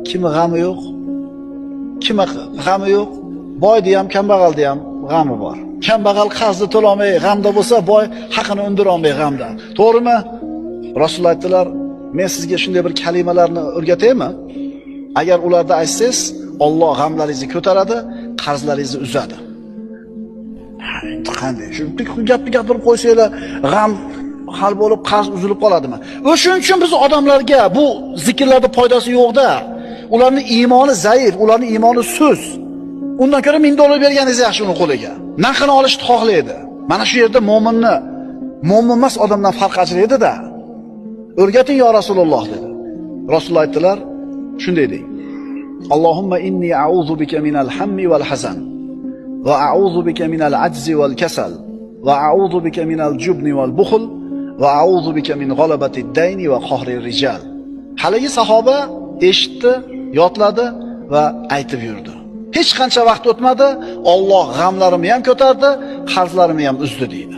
Kimi g'ami yo'q? Kimi g'ami yo'q? Boyda ham, kambag'alda ham g'ami bor. Kambag'al qarzni to'lamay g'amda bo'lsa, boy haqini undira olmay g'amda. To'g'rimi? Rasululloh aytdilar, men sizga shunday bir kalimalarni o'rgataymi? Agar ularda aytsangiz, Alloh g'amlaringizni ko'taradi, qarzlaringizni uzadi. Qanday? Shu gapni gapirib qo'ysanglar, g'am hal bo'lib, qarz uzilib qoladimi? O'shuning uchun biz odamlarga bu zikrlarda foydasi yo'q-da. Ularning iymoni zaif, ularning iymoni sust. Undan ko'ra $1000 berganingiz yaxshi uning qo'liga. Narxini olishni xohlaydi. Mana shu yerda mo'minni mo'min emas odamdan farq ajraydi-da. O'rgating yo Rasululloh dedi. Rasululloh aytdilar, shunday deng. Allohumma inni a'udhu bika minal hammi wal hazan va a'udhu bika minal ajzi wal kasal va a'udhu bika minal jubni wal bukhl va a'udhu bika min g'alabati ad-dayni va qahri rijal. Haligi sahoba eshitdi, yodladi va aytib yurdi. Hech qancha vaqt o'tmadi, Alloh g'amlarimni ham ko'tardi, qarzlarimni ham uzdi deydi.